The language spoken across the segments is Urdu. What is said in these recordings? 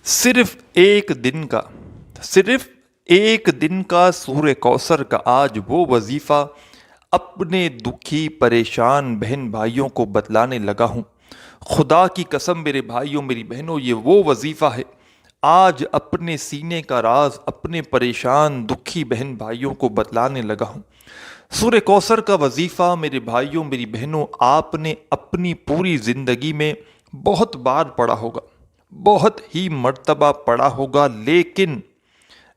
صرف ایک دن کا سورہ کوثر کا آج وہ وظیفہ اپنے دکھی پریشان بہن بھائیوں کو بتلانے لگا ہوں۔ خدا کی قسم میرے بھائیوں میری بہنوں، یہ وہ وظیفہ ہے آج اپنے سینے کا راز اپنے پریشان دکھی بہن بھائیوں کو بتلانے لگا ہوں۔ سورہ کوثر کا وظیفہ میرے بھائیوں میری بہنوں آپ نے اپنی پوری زندگی میں بہت بار پڑھا ہوگا، بہت ہی مرتبہ پڑھا ہوگا،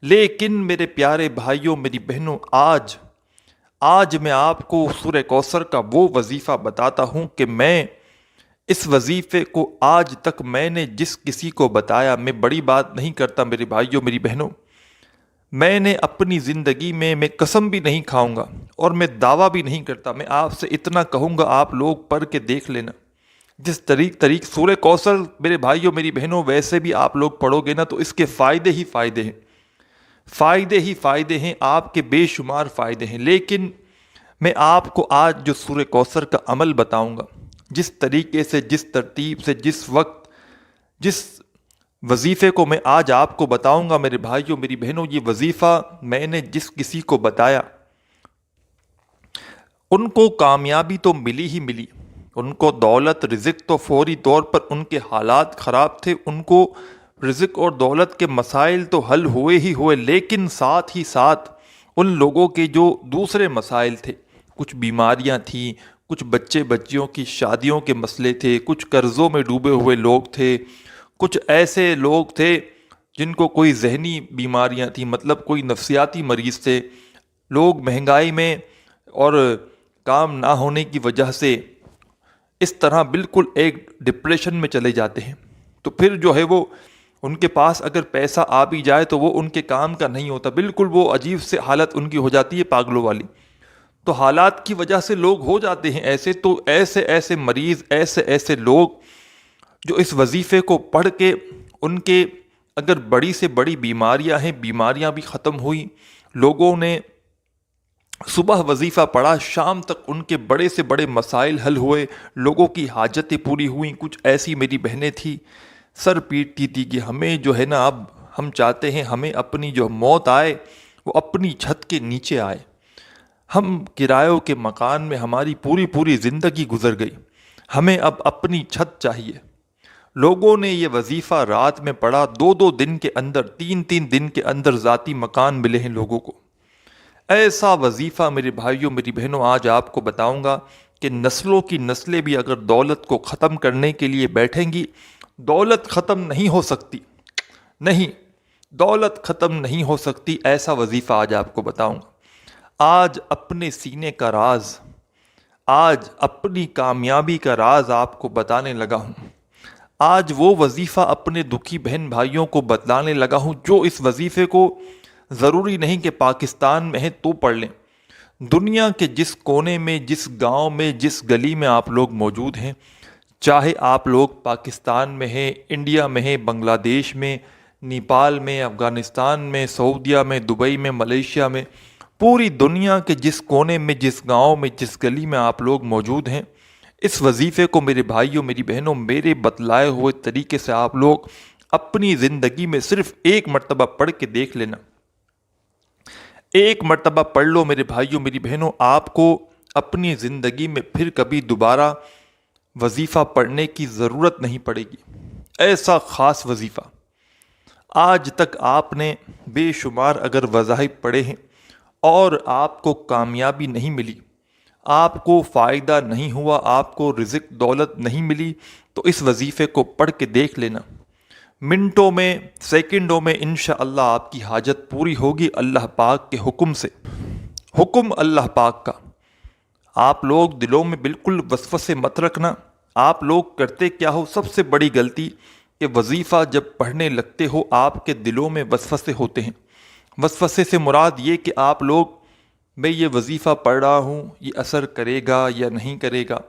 لیکن میرے پیارے بھائیوں میری بہنوں آج میں آپ کو سورہ کوثر کا وہ وظیفہ بتاتا ہوں کہ میں اس وظیفے کو آج تک میں نے جس کسی کو بتایا، میں بڑی بات نہیں کرتا میرے بھائیوں میری بہنوں، میں نے اپنی زندگی میں قسم بھی نہیں کھاؤں گا اور میں دعویٰ بھی نہیں کرتا، میں آپ سے اتنا کہوں گا آپ لوگ پڑھ کے دیکھ لینا۔ جس طریق سورہ کوثر میرے بھائیوں میری بہنوں ویسے بھی آپ لوگ پڑھو گے نا تو اس کے فائدے ہی فائدے ہیں، آپ کے بے شمار فائدے ہیں، لیکن میں آپ کو آج جو سورہ کوثر کا عمل بتاؤں گا، جس طریقے سے، جس ترتیب سے، جس وقت، جس وظیفے کو میں آج آپ کو بتاؤں گا میرے بھائیوں میری بہنوں، یہ وظیفہ میں نے جس کسی کو بتایا ان کو کامیابی تو ملی ہی ملی، ان کو دولت رزق تو فوری طور پر، ان کے حالات خراب تھے، ان کو رزق اور دولت کے مسائل تو حل ہوئے ہی ہوئے، لیکن ساتھ ہی ساتھ ان لوگوں کے جو دوسرے مسائل تھے، کچھ بیماریاں تھیں، کچھ بچیوں کی شادیوں کے مسئلے تھے، کچھ قرضوں میں ڈوبے ہوئے لوگ تھے، کچھ ایسے لوگ تھے جن کو کوئی ذہنی بیماریاں تھیں، مطلب کوئی نفسیاتی مریض تھے، لوگ مہنگائی میں اور کام نہ ہونے کی وجہ سے اس طرح بالکل ایک ڈپریشن میں چلے جاتے ہیں، تو پھر جو ہے وہ ان کے پاس اگر پیسہ آ بھی جائے تو وہ ان کے کام کا نہیں ہوتا، بالکل وہ عجیب سے حالت ان کی ہو جاتی ہے پاگلوں والی۔ تو حالات کی وجہ سے لوگ ہو جاتے ہیں ایسے، تو ایسے مریض، ایسے لوگ جو اس وظیفے کو پڑھ کے ان کے اگر بڑی سے بڑی بیماریاں ہیں، بیماریاں بھی ختم ہوئی، لوگوں نے صبح وظیفہ پڑھا، شام تک ان کے بڑے سے بڑے مسائل حل ہوئے، لوگوں کی حاجتیں پوری ہوئیں۔ کچھ ایسی میری بہنیں تھیں سر پیٹتی تھی کہ ہمیں جو ہے نا، اب ہم چاہتے ہیں ہمیں اپنی جو موت آئے وہ اپنی چھت کے نیچے آئے، ہم کرایوں کے مکان میں ہماری پوری زندگی گزر گئی، ہمیں اب اپنی چھت چاہیے۔ لوگوں نے یہ وظیفہ رات میں پڑھا، 2 دن کے اندر، 3 دن کے اندر ذاتی مکان ملے ہیں لوگوں کو۔ ایسا وظیفہ میرے بھائیوں میری بہنوں آج آپ کو بتاؤں گا کہ نسلوں کی نسلیں بھی اگر دولت کو ختم کرنے کے لیے بیٹھیں گی، دولت ختم نہیں ہو سکتی، نہیں، دولت ختم نہیں ہو سکتی، ایسا وظیفہ آج آپ کو بتاؤں گا۔ آج اپنے سینے کا راز، آج اپنی کامیابی کا راز آپ کو بتانے لگا ہوں، آج وہ وظیفہ اپنے دکھی بہن بھائیوں کو بتلانے لگا ہوں جو اس وظیفے کو ضروری نہیں کہ پاکستان میں ہے تو پڑھ لیں، دنیا کے جس کونے میں، جس گاؤں میں، جس گلی میں آپ لوگ موجود ہیں، چاہے آپ لوگ پاکستان میں ہیں، انڈیا میں ہیں، بنگلہ دیش میں، نیپال میں، افغانستان میں، سعودیہ میں، دبئی میں، ملیشیا میں، پوری دنیا کے جس کونے میں، جس گاؤں میں، جس گلی میں آپ لوگ موجود ہیں، اس وظیفے کو میرے بھائیوں میری بہنوں میرے بتلائے ہوئے طریقے سے آپ لوگ اپنی زندگی میں صرف ایک مرتبہ پڑھ کے دیکھ لینا، ایک مرتبہ پڑھ لو میرے بھائیوں میری بہنوں، آپ کو اپنی زندگی میں پھر کبھی دوبارہ وظیفہ پڑھنے کی ضرورت نہیں پڑے گی۔ ایسا خاص وظیفہ، آج تک آپ نے بے شمار اگر وظائف پڑھے ہیں اور آپ کو کامیابی نہیں ملی، آپ کو فائدہ نہیں ہوا، آپ کو رزق دولت نہیں ملی، تو اس وظیفے کو پڑھ کے دیکھ لینا، منٹوں میں، سیکنڈوں میں انشاءاللہ آپ کی حاجت پوری ہوگی اللہ پاک کے حکم سے، حکم اللہ پاک کا۔ آپ لوگ دلوں میں بالکل وسوسے مت رکھنا، آپ لوگ کرتے کیا ہو، سب سے بڑی غلطی کہ وظیفہ جب پڑھنے لگتے ہو آپ کے دلوں میں وسوسے ہوتے ہیں۔ وسوسے سے مراد یہ کہ آپ لوگ، میں یہ وظیفہ پڑھ رہا ہوں، یہ اثر کرے گا یا نہیں کرے گا،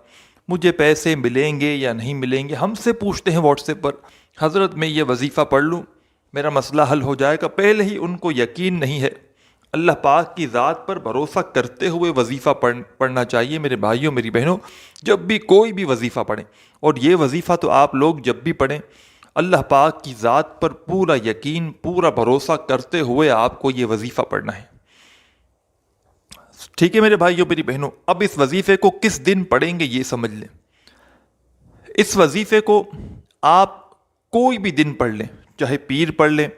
مجھے پیسے ملیں گے یا نہیں ملیں گے، ہم سے پوچھتے ہیں واٹس ایپ پر، حضرت میں یہ وظیفہ پڑھ لوں میرا مسئلہ حل ہو جائے گا۔ پہلے ہی ان کو یقین نہیں ہے، اللہ پاک کی ذات پر بھروسہ کرتے ہوئے وظیفہ پڑھنا چاہیے میرے بھائیوں میری بہنوں۔ جب بھی کوئی بھی وظیفہ پڑھیں، اور یہ وظیفہ تو آپ لوگ جب بھی پڑھیں اللہ پاک کی ذات پر پورا یقین، پورا بھروسہ کرتے ہوئے آپ کو یہ وظیفہ پڑھنا ہے۔ ٹھیک ہے میرے بھائیوں میری بہنوں، اب اس وظیفے کو کس دن پڑھیں گے یہ سمجھ لیں۔ اس وظیفے کو آپ کوئی بھی دن پڑھ لیں، چاہے پیر پڑھ لیں،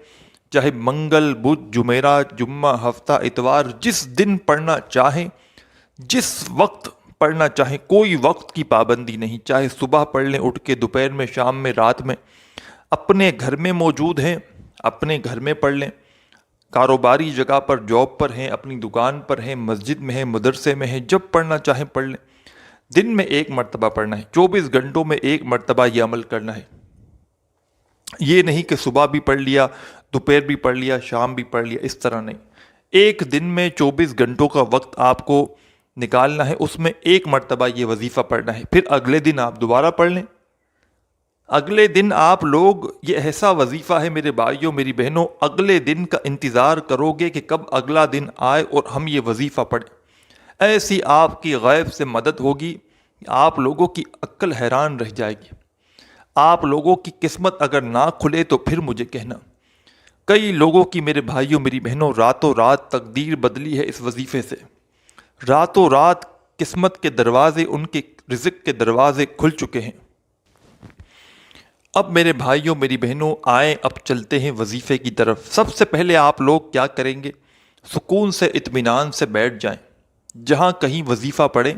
چاہے منگل، بدھ، جمعرات، جمعہ، ہفتہ، اتوار، جس دن پڑھنا چاہیں، جس وقت پڑھنا چاہیں، کوئی وقت کی پابندی نہیں، چاہے صبح پڑھ لیں اٹھ کے، دوپہر میں، شام میں، رات میں، اپنے گھر میں موجود ہیں اپنے گھر میں پڑھ لیں، کاروباری جگہ پر، جاب پر ہیں، اپنی دکان پر ہیں، مسجد میں ہیں، مدرسے میں ہیں، جب پڑھنا چاہیں پڑھ لیں۔ دن میں ایک مرتبہ پڑھنا ہے، 24 گھنٹوں میں ایک مرتبہ یہ عمل کرنا ہے۔ یہ نہیں کہ صبح بھی پڑھ لیا، دوپہر بھی پڑھ لیا، شام بھی پڑھ لیا، اس طرح نہیں۔ ایک دن میں 24 گھنٹوں کا وقت آپ کو نکالنا ہے، اس میں ایک مرتبہ یہ وظیفہ پڑھنا ہے، پھر اگلے دن آپ دوبارہ پڑھ لیں۔ اگلے دن آپ لوگ، یہ ایسا وظیفہ ہے میرے بھائیوں میری بہنوں، اگلے دن کا انتظار کرو گے کہ کب اگلا دن آئے اور ہم یہ وظیفہ پڑھیں۔ ایسی آپ کی غیب سے مدد ہوگی، آپ لوگوں کی عقل حیران رہ جائے گی۔ آپ لوگوں کی قسمت اگر نہ کھلے تو پھر مجھے کہنا۔ کئی لوگوں کی میرے بھائیوں میری بہنوں راتوں رات تقدیر بدلی ہے اس وظیفے سے، راتوں رات قسمت کے دروازے، ان کے رزق کے دروازے کھل چکے ہیں۔ اب میرے بھائیوں میری بہنوں آئیں، اب چلتے ہیں وظیفے کی طرف۔ سب سے پہلے آپ لوگ کیا کریں گے؟ سکون سے اطمینان سے بیٹھ جائیں، جہاں کہیں وظیفہ پڑھیں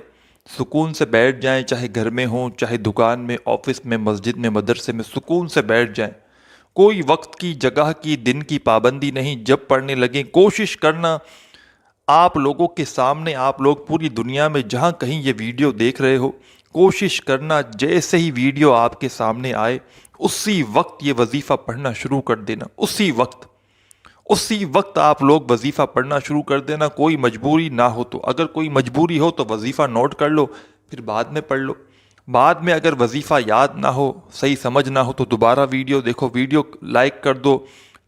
سکون سے بیٹھ جائیں، چاہے گھر میں ہوں، چاہے دکان میں، آفس میں، مسجد میں، مدرسے میں، سکون سے بیٹھ جائیں۔ کوئی وقت کی، جگہ کی، دن کی پابندی نہیں، جب پڑھنے لگیں کوشش کرنا آپ لوگوں کے سامنے، آپ لوگ پوری دنیا میں جہاں کہیں یہ ویڈیو دیکھ رہے ہو، کوشش کرنا جیسے ہی ویڈیو آپ کے سامنے آئے اسی وقت یہ وظیفہ پڑھنا شروع کر دینا، اسی وقت آپ لوگ وظیفہ پڑھنا شروع کر دینا۔ کوئی مجبوری نہ ہو تو، اگر کوئی مجبوری ہو تو وظیفہ نوٹ کر لو، پھر بعد میں پڑھ لو۔ بعد میں اگر وظیفہ یاد نہ ہو، صحیح سمجھ نہ ہو تو دوبارہ ویڈیو دیکھو، ویڈیو لائک کر دو،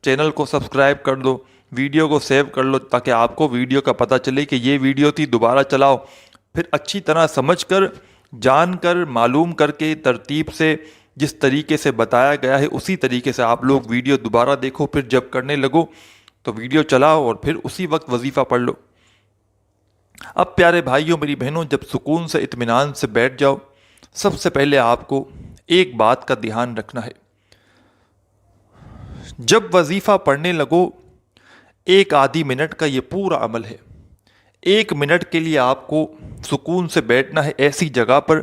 چینل کو سبسکرائب کر دو، ویڈیو کو سیو کر لو، تاکہ آپ کو ویڈیو کا پتہ چلے کہ یہ ویڈیو تھی، دوبارہ چلاؤ، پھر اچھی طرح سمجھ کر، جان کر، معلوم کر کے، ترتیب سے، جس طریقے سے بتایا گیا ہے اسی طریقے سے آپ لوگ ویڈیو دوبارہ دیکھو، پھر جب کرنے لگو تو ویڈیو چلاؤ اور پھر اسی وقت وظیفہ پڑھ لو۔ اب پیارے بھائیوں میری بہنوں، جب سکون سے اطمینان سے بیٹھ جاؤ، سب سے پہلے آپ کو ایک بات کا دھیان رکھنا ہے۔ جب وظیفہ پڑھنے لگو، 1 منٹ کا یہ پورا عمل ہے۔ 1 منٹ کے لیے آپ کو سکون سے بیٹھنا ہے، ایسی جگہ پر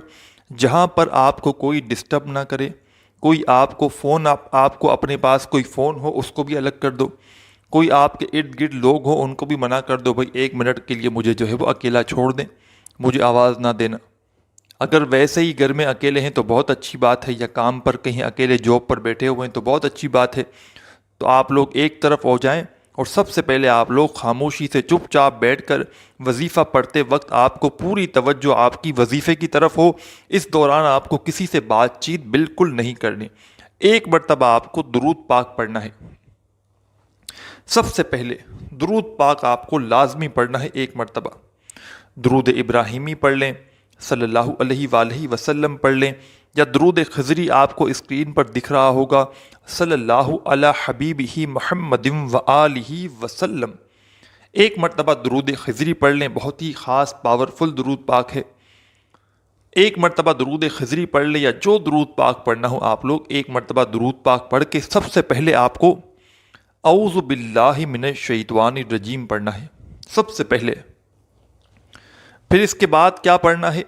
جہاں پر آپ کو کوئی ڈسٹرب نہ کرے، کوئی آپ کو فون، آپ کو اپنے پاس کوئی فون ہو اس کو بھی الگ کر دو، کوئی آپ کے ارد گرد لوگ ہوں ان کو بھی منع کر دو، بھائی 1 منٹ کے لیے مجھے جو ہے وہ اکیلا چھوڑ دیں، مجھے آواز نہ دینا۔ اگر ویسے ہی گھر میں اکیلے ہیں تو بہت اچھی بات ہے، یا کام پر کہیں اکیلے جاب پر بیٹھے ہوئے ہیں تو بہت اچھی بات ہے۔ تو آپ لوگ ایک طرف ہو جائیں اور سب سے پہلے آپ لوگ خاموشی سے چپ چاپ بیٹھ کر وظیفہ پڑھتے وقت آپ کو پوری توجہ آپ کی وظیفے کی طرف ہو۔ اس دوران آپ کو کسی سے بات چیت بالکل نہیں کرنی۔ 1 مرتبہ آپ کو درود پاک پڑھنا ہے۔ سب سے پہلے درود پاک آپ کو لازمی پڑھنا ہے 1 مرتبہ۔ درود ابراہیمی پڑھ لیں، صلی اللہ علیہ وآلہ وسلم پڑھ لیں، یا درود خضری آپ کو اسکرین پر دکھ رہا ہوگا، صلی اللہ علی حبیبہ محمد وآلہ وسلم۔ 1 مرتبہ درود خضری پڑھ لیں، بہت ہی خاص پاورفل درود پاک ہے۔ 1 مرتبہ درود خضری پڑھ لیں، یا جو درود پاک پڑھنا ہو آپ لوگ 1 مرتبہ درود پاک پڑھ کے سب سے پہلے آپ کو اعوذ باللہ من الشیطان الرجیم پڑھنا ہے سب سے پہلے۔ پھر اس کے بعد کیا پڑھنا ہے؟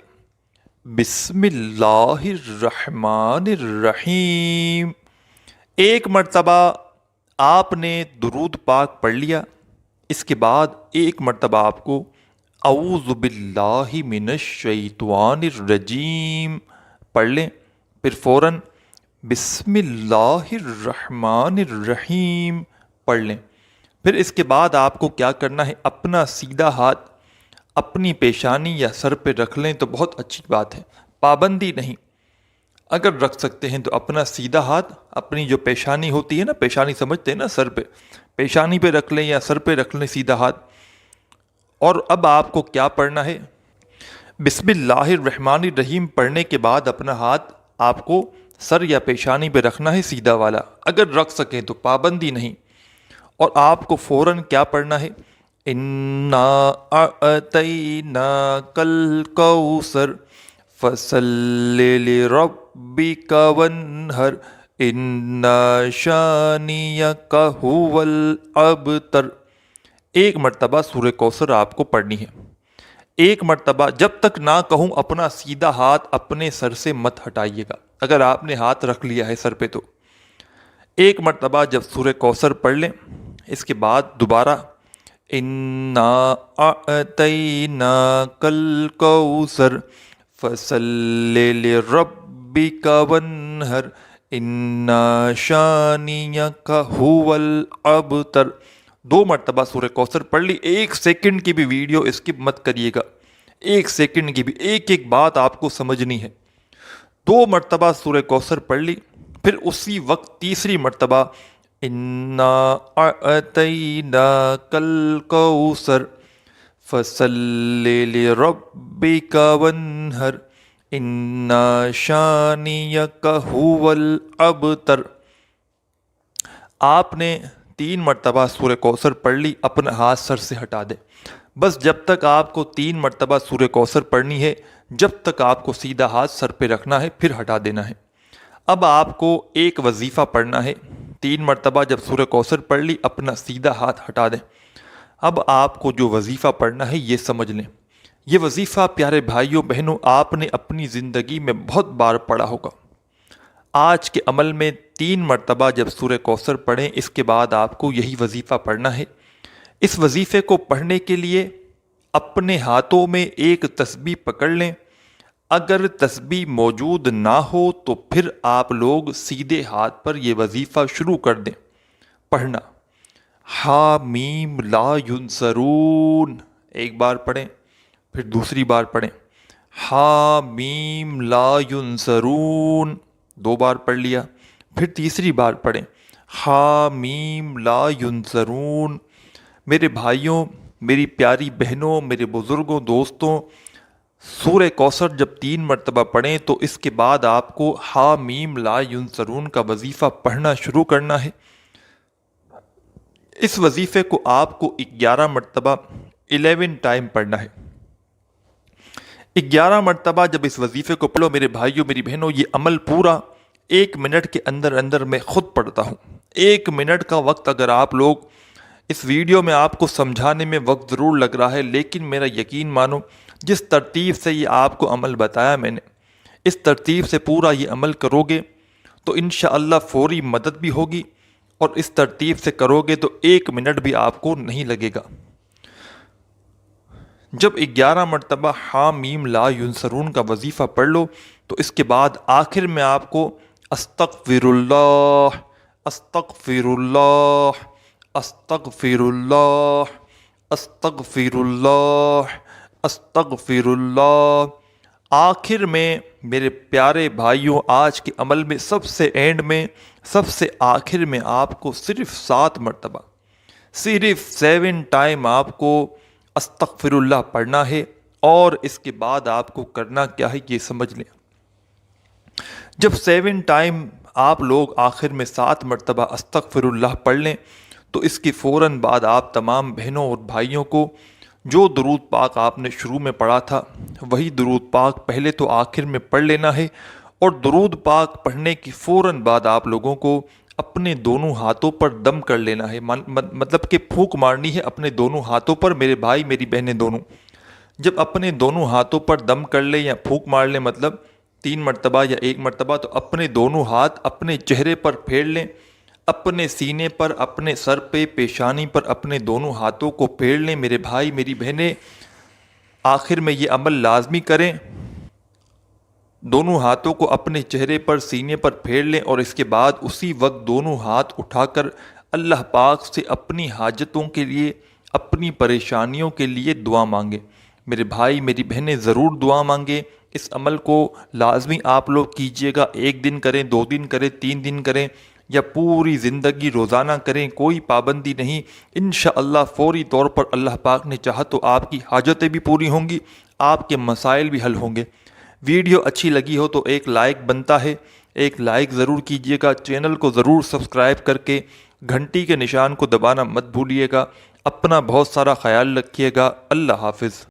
بسم اللہ الرحمن الرحیم۔ 1 مرتبہ آپ نے درود پاک پڑھ لیا، اس کے بعد 1 مرتبہ آپ کو اعوذ باللہ من الشیطان الرجیم پڑھ لیں، پھر فوراً بسم اللہ الرحمن الرحیم پڑھ لیں۔ پھر اس کے بعد آپ کو کیا کرنا ہے؟ اپنا سیدھا ہاتھ اپنی پیشانی یا سر پہ رکھ لیں تو بہت اچھی بات ہے، پابندی نہیں، اگر رکھ سکتے ہیں تو اپنا سیدھا ہاتھ اپنی جو پیشانی ہوتی ہے نا، پیشانی سمجھتے ہیں نا، سر پہ، پیشانی پہ رکھ لیں یا سر پہ رکھ لیں سیدھا ہاتھ۔ اور اب آپ کو کیا پڑھنا ہے؟ بسم اللہ الرحمن الرحیم پڑھنے کے بعد اپنا ہاتھ آپ کو سر یا پیشانی پہ رکھنا ہے سیدھا والا، اگر رکھ سکیں تو پابندی نہیں، اور آپ کو فوراً کیا پڑھنا ہے؟ انا اعطیناک الکوثر فصل لربک وانحر ان شانیک هو الابتر۔ ایک مرتبہ سورہ کوثر آپ کو پڑھنی ہے، ایک مرتبہ، جب تک نہ کہوں اپنا سیدھا ہاتھ اپنے سر سے مت ہٹائیے گا۔ اگر آپ نے ہاتھ رکھ لیا ہے سر پہ تو ایک مرتبہ جب سورہ کوثر پڑھ لیں، اس کے بعد دوبارہ انا اعطیناک الکوثر فصل لربک وانحر ان شانیک هو الابتر۔ 2 مرتبہ سورہ کوثر پڑھ لی، 1 سیکنڈ کی بھی ویڈیو اسکپ مت کریے گا، 1 سیکنڈ کی بھی، ایک ایک بات آپ کو سمجھنی ہے۔ 2 مرتبہ سورہ کوثر پڑھ لی، پھر اسی وقت تیسری مرتبہ انا اعطیناک الکوثر فصل لربک وانحر ان شانیک هو الابتر۔ آپ نے 3 مرتبہ سورہ کوثر پڑھ لی، اپنا ہاتھ سر سے ہٹا دیں۔ بس جب تک آپ کو 3 مرتبہ سورہ کوثر پڑھنی ہے، جب تک آپ کو سیدھا ہاتھ سر پہ رکھنا ہے، پھر ہٹا دینا ہے۔ اب آپ کو ایک وظیفہ پڑھنا ہے، 3 مرتبہ جب سورہ کوثر پڑھ لی، اپنا سیدھا ہاتھ ہٹا دیں۔ اب آپ کو جو وظیفہ پڑھنا ہے یہ سمجھ لیں۔ یہ وظیفہ پیارے بھائیوں بہنوں آپ نے اپنی زندگی میں بہت بار پڑھا ہوگا۔ آج کے عمل میں 3 مرتبہ جب سورہ کوثر پڑھیں، اس کے بعد آپ کو یہی وظیفہ پڑھنا ہے۔ اس وظیفے کو پڑھنے کے لیے اپنے ہاتھوں میں ایک تسبیح پکڑ لیں، اگر تسبیح موجود نہ ہو تو پھر آپ لوگ سیدھے ہاتھ پر یہ وظیفہ شروع کر دیں پڑھنا۔ حامیم لا ینصرون، ایک بار پڑھیں، پھر دوسری بار پڑھیں، حامیم لا ینصرون، 2 بار پڑھ لیا، پھر تیسری بار پڑھیں، حامیم لا ینصرون۔ میرے بھائیوں، میری پیاری بہنوں، میرے بزرگوں، دوستوں، سورہ کوثر جب 3 مرتبہ پڑھیں تو اس کے بعد آپ کو حامیم لا ینصرون کا وظیفہ پڑھنا شروع کرنا ہے۔ اس وظیفے کو آپ کو 11 مرتبہ 11 ٹائم پڑھنا ہے۔ 11 مرتبہ جب اس وظیفے کو پڑھو میرے بھائیوں میری بہنوں، یہ عمل پورا 1 منٹ کے اندر اندر میں خود پڑھتا ہوں۔ 1 منٹ کا وقت اگر آپ لوگ، اس ویڈیو میں آپ کو سمجھانے میں وقت ضرور لگ رہا ہے، لیکن میرا یقین مانو، جس ترتیب سے یہ آپ کو عمل بتایا میں نے، اس ترتیب سے پورا یہ عمل کرو گے تو انشاءاللہ فوری مدد بھی ہوگی، اور اس ترتیب سے کرو گے تو 1 منٹ بھی آپ کو نہیں لگے گا۔ جب 11 مرتبہ حامیم لا ینصرون کا وظیفہ پڑھ لو تو اس کے بعد آخر میں آپ کو استغفر اللہ، استغفر اللہ، استغفر اللہ، استغفر اللہ، استغفر اللہ، آخر میں میرے پیارے بھائیوں آج کے عمل میں سب سے اینڈ میں، سب سے آخر میں آپ کو صرف 7 مرتبہ، صرف 7 ٹائم آپ کو استغفر اللہ پڑھنا ہے، اور اس کے بعد آپ کو کرنا کیا ہے یہ سمجھ لیں۔ جب 7 ٹائم آپ لوگ آخر میں 7 مرتبہ استغفر اللہ پڑھ لیں تو اس کے فوراً بعد آپ تمام بہنوں اور بھائیوں کو جو درود پاک آپ نے شروع میں پڑھا تھا وہی درود پاک پہلے تو آخر میں پڑھ لینا ہے، اور درود پاک پڑھنے کی فوراً بعد آپ لوگوں کو اپنے دونوں ہاتھوں پر دم کر لینا ہے، مطلب کہ پھونک مارنی ہے اپنے دونوں ہاتھوں پر، میرے بھائی میری بہنیں دونوں۔ جب اپنے دونوں ہاتھوں پر دم کر لیں یا پھونک مار لیں، مطلب 3 مرتبہ یا 1 مرتبہ، تو اپنے دونوں ہاتھ اپنے چہرے پر پھیر لیں، اپنے سینے پر، اپنے سر پہ، پیشانی پر اپنے دونوں ہاتھوں کو پھیر لیں میرے بھائی میری بہنیں۔ آخر میں یہ عمل لازمی کریں، دونوں ہاتھوں کو اپنے چہرے پر، سینے پر پھیر لیں، اور اس کے بعد اسی وقت دونوں ہاتھ اٹھا کر اللہ پاک سے اپنی حاجتوں کے لیے، اپنی پریشانیوں کے لیے دعا مانگیں۔ میرے بھائی میری بہنیں ضرور دعا مانگیں، اس عمل کو لازمی آپ لوگ کیجئے گا، 1 دن کریں، 2 دن کریں، 3 دن کریں، یا پوری زندگی روزانہ کریں، کوئی پابندی نہیں۔ انشاءاللہ فوری طور پر اللہ پاک نے چاہا تو آپ کی حاجتیں بھی پوری ہوں گی، آپ کے مسائل بھی حل ہوں گے۔ ویڈیو اچھی لگی ہو تو ایک لائک بنتا ہے، ایک لائک ضرور کیجیے گا، چینل کو ضرور سبسکرائب کر کے گھنٹی کے نشان کو دبانا مت بھولیے گا۔ اپنا بہت سارا خیال رکھیے گا۔ اللہ حافظ۔